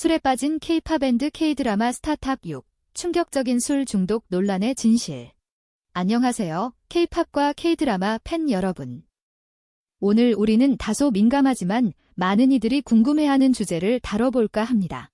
술에 빠진 K-팝 밴드 K-드라마 스타 탑 6, 충격적인 술 중독 논란의 진실. 안녕하세요, K-팝과 K-드라마 팬 여러분. 오늘 우리는 다소 민감하지만 많은 이들이 궁금해하는 주제를 다뤄볼까 합니다.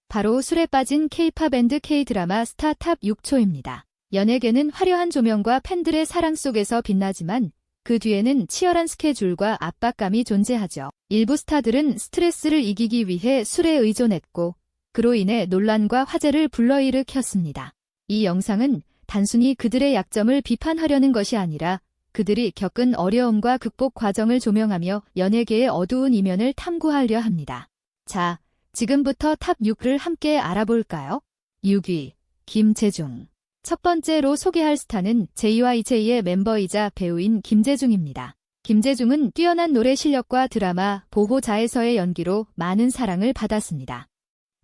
바로 술에 빠진 K-팝 밴드 K-드라마 스타 탑 6초입니다. 연예계는 화려한 조명과 팬들의 사랑 속에서 빛나지만 그 뒤에는 치열한 스케줄과 압박감이 존재하죠. 일부 스타들은 스트레스를 이기기 위해 술에 의존했고 그로 인해 논란과 화제를 불러일으켰습니다. 이 영상은 단순히 그들의 약점을 비판하려는 것이 아니라 그들이 겪은 어려움과 극복 과정을 조명하며 연예계의 어두운 이면을 탐구하려 합니다. 자, 지금부터 탑 6를 함께 알아볼까요? 6위, 김재중. 첫 번째로 소개할 스타는 JYJ의 멤버이자 배우인 김재중입니다. 김재중은 뛰어난 노래 실력과 드라마 보호자에서의 연기로 많은 사랑을 받았습니다.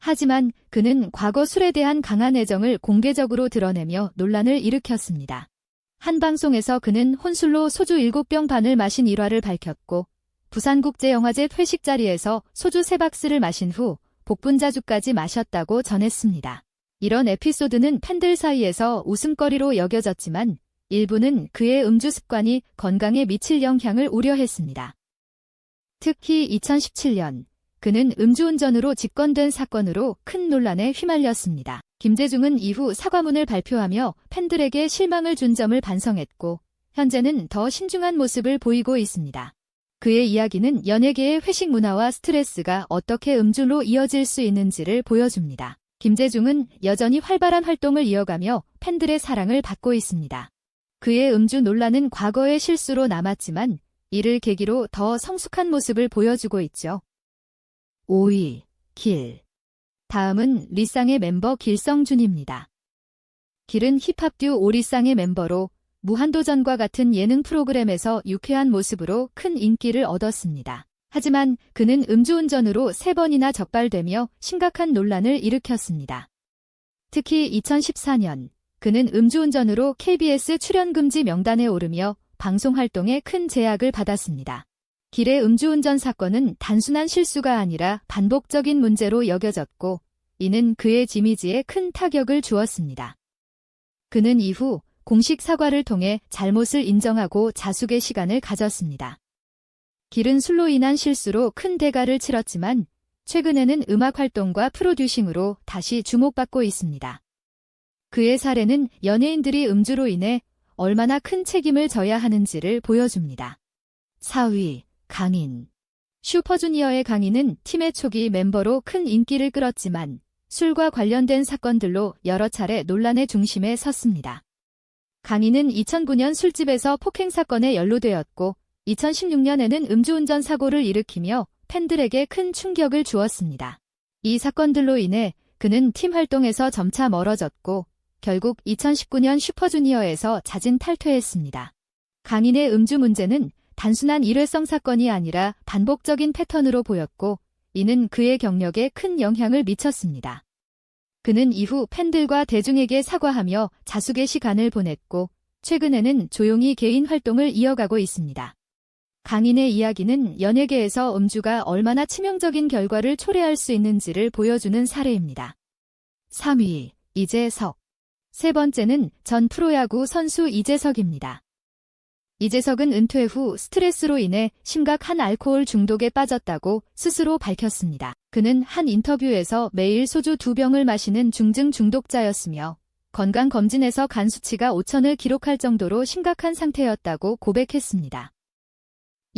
하지만 그는 과거 술에 대한 강한 애정을 공개적으로 드러내며 논란을 일으켰습니다. 한 방송에서 그는 혼술로 소주 7병 반을 마신 일화를 밝혔고 부산국제영화제 회식 자리에서 소주 3박스를 마신 후 복분자주까지 마셨다고 전했습니다. 이런 에피소드는 팬들 사이에서 웃음거리로 여겨졌지만 일부는 그의 음주 습관이 건강에 미칠 영향을 우려했습니다. 특히 2017년 그는 음주운전으로 직권된 사건으로 큰 논란에 휘말렸습니다. 김재중은 이후 사과문을 발표하며 팬들에게 실망을 준 점을 반성했고 현재는 더 신중한 모습을 보이고 있습니다. 그의 이야기는 연예계의 회식 문화와 스트레스가 어떻게 음주로 이어질 수 있는지를 보여줍니다. 김재중은 여전히 활발한 활동을 이어가며 팬들의 사랑을 받고 있습니다. 그의 음주 논란은 과거의 실수로 남았지만 이를 계기로 더 성숙한 모습을 보여주고 있죠. 5위, 길. 다음은 리쌍의 멤버 길성준입니다. 길은 힙합 듀오 오리쌍의 멤버로 무한도전과 같은 예능 프로그램에서 유쾌한 모습으로 큰 인기를 얻었습니다. 하지만 그는 음주운전으로 3번이나 적발되며 심각한 논란을 일으켰습니다. 특히 2014년 그는 음주운전으로 KBS 출연금지 명단에 오르며 방송활동에 큰 제약을 받았습니다. 길의 음주운전 사건은 단순한 실수가 아니라 반복적인 문제로 여겨졌고 이는 그의 이미지에 큰 타격을 주었습니다. 그는 이후 공식 사과를 통해 잘못을 인정하고 자숙의 시간을 가졌습니다. 길은 술로 인한 실수로 큰 대가를 치렀지만 최근에는 음악 활동과 프로듀싱으로 다시 주목받고 있습니다. 그의 사례는 연예인들이 음주로 인해 얼마나 큰 책임을 져야 하는지를 보여줍니다. 4위, 강인. 슈퍼주니어의 강인은 팀의 초기 멤버로 큰 인기를 끌었지만 술과 관련된 사건들로 여러 차례 논란의 중심에 섰습니다. 강인은 2009년 술집에서 폭행 사건에 연루되었고 2016년에는 음주운전 사고를 일으키며 팬들에게 큰 충격을 주었습니다. 이 사건들로 인해 그는 팀 활동에서 점차 멀어졌고 결국 2019년 슈퍼주니어에서 자진 탈퇴했습니다. 강인의 음주 문제는 단순한 일회성 사건이 아니라 반복적인 패턴으로 보였고 이는 그의 경력에 큰 영향을 미쳤습니다. 그는 이후 팬들과 대중에게 사과하며 자숙의 시간을 보냈고 최근에는 조용히 개인 활동을 이어가고 있습니다. 강인의 이야기는 연예계에서 음주가 얼마나 치명적인 결과를 초래할 수 있는지를 보여주는 사례입니다. 3위, 이재석. 세 번째는 전 프로야구 선수 이재석입니다. 이재석은 은퇴 후 스트레스로 인해 심각한 알코올 중독에 빠졌다고 스스로 밝혔습니다. 그는 한 인터뷰에서 매일 소주 2병을 마시는 중증 중독자였으며 건강검진에서 간 수치가 5천을 기록할 정도로 심각한 상태였다고 고백했습니다.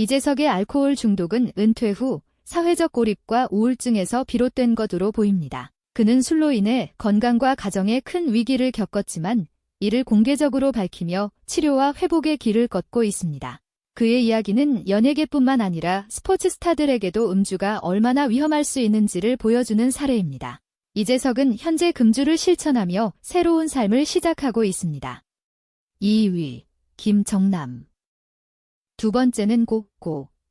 이재석의 알코올 중독은 은퇴 후 사회적 고립과 우울증에서 비롯된 것으로 보입니다. 그는 술로 인해 건강과 가정에 큰 위기를 겪었지만 이를 공개적으로 밝히며 치료와 회복의 길을 걷고 있습니다. 그의 이야기는 연예계뿐만 아니라 스포츠 스타들에게도 음주가 얼마나 위험할 수 있는지를 보여주는 사례입니다. 이재석은 현재 금주를 실천하며 새로운 삶을 시작하고 있습니다. 2위, 김정남. 두 번째는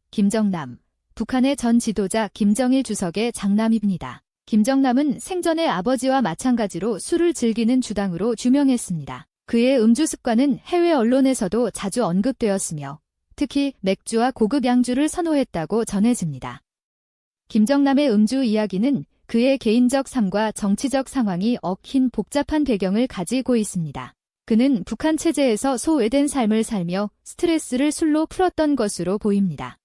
김정남. 북한의 전 지도자 김정일 주석의 장남입니다. 김정남은 생전에 아버지와 마찬가지로 술을 즐기는 주당으로 유명했습니다. 그의 음주 습관은 해외 언론에서도 자주 언급되었으며 특히 맥주와 고급 양주를 선호했다고 전해집니다. 김정남의 음주 이야기는 그의 개인적 삶과 정치적 상황이 얽힌 복잡한 배경을 가지고 있습니다. 그는 북한 체제에서 소외된 삶을 살며 스트레스를 술로 풀었던 것으로 보입니다.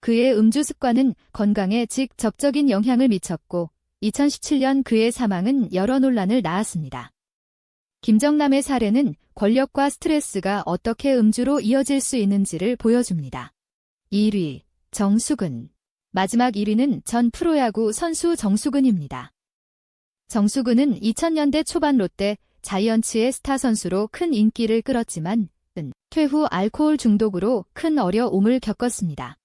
그의 음주 습관은 건강에 직접적인 영향을 미쳤고 2017년 그의 사망은 여러 논란을 낳았습니다. 김정남의 사례는 권력과 스트레스가 어떻게 음주로 이어질 수 있는지를 보여줍니다. 1위, 정수근. 마지막 1위는 전 프로야구 선수 정수근입니다. 정수근은 2000년대 초반 롯데 자이언츠의 스타 선수로 큰 인기를 끌었지만 퇴후 알코올 중독으로 큰 어려움을 겪었습니다.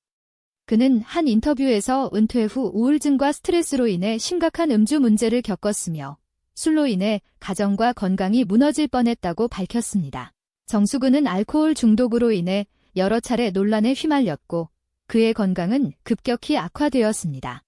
그는 한 인터뷰에서 은퇴 후 우울증과 스트레스로 인해 심각한 음주 문제를 겪었으며 술로 인해 가정과 건강이 무너질 뻔했다고 밝혔습니다. 정수근은 알코올 중독으로 인해 여러 차례 논란에 휘말렸고 그의 건강은 급격히 악화되었습니다.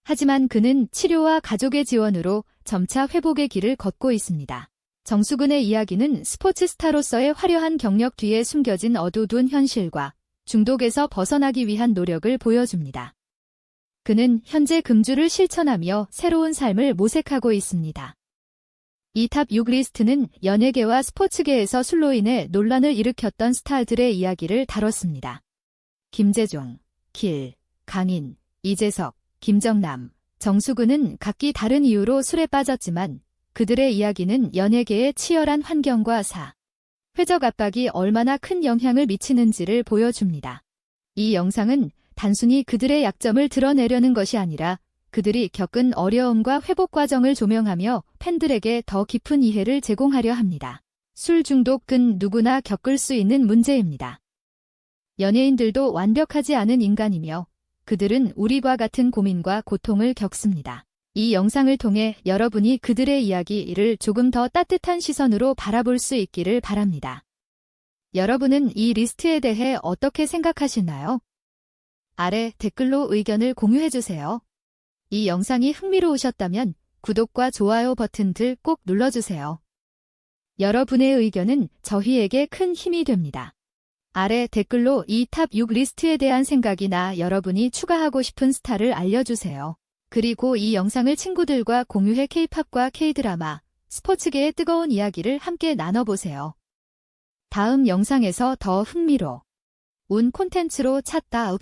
하지만 그는 치료와 가족의 지원으로 점차 회복의 길을 걷고 있습니다. 정수근의 이야기는 스포츠 스타로서의 화려한 경력 뒤에 숨겨진 어두운 현실과 중독에서 벗어나기 위한 노력을 보여줍니다. 그는 현재 금주를 실천하며 새로운 삶을 모색하고 있습니다. 이 탑 6 리스트는 연예계와 스포츠계에서 술로 인해 논란을 일으켰던 스타들의 이야기를 다뤘습니다. 김재종, 길, 강인, 이재석, 김정남, 정수근은 각기 다른 이유로 술에 빠졌지만 그들의 이야기는 연예계의 치열한 환경과 회적 압박이 얼마나 큰 영향을 미치는지를 보여줍니다. 이 영상은 단순히 그들의 약점을 드러내려는 것이 아니라 그들이 겪은 어려움과 회복 과정을 조명하며 팬들에게 더 깊은 이해를 제공하려 합니다. 술 중독은 누구나 겪을 수 있는 문제입니다. 연예인들도 완벽하지 않은 인간이며 그들은 우리와 같은 고민과 고통을 겪습니다. 이 영상을 통해 여러분이 그들의 이야기를 조금 더 따뜻한 시선으로 바라볼 수 있기를 바랍니다. 여러분은 이 리스트에 대해 어떻게 생각하시나요? 아래 댓글로 의견을 공유해주세요. 이 영상이 흥미로우셨다면 구독과 좋아요 버튼들 꼭 눌러주세요. 여러분의 의견은 저희에게 큰 힘이 됩니다. 아래 댓글로 이 탑 6 리스트에 대한 생각이나 여러분이 추가하고 싶은 스타를 알려주세요. 그리고 이 영상을 친구들과 공유해 K-팝과 K-드라마, 스포츠계의 뜨거운 이야기를 함께 나눠보세요. 다음 영상에서 더 흥미로운 콘텐츠로 찾아뵙겠습니다.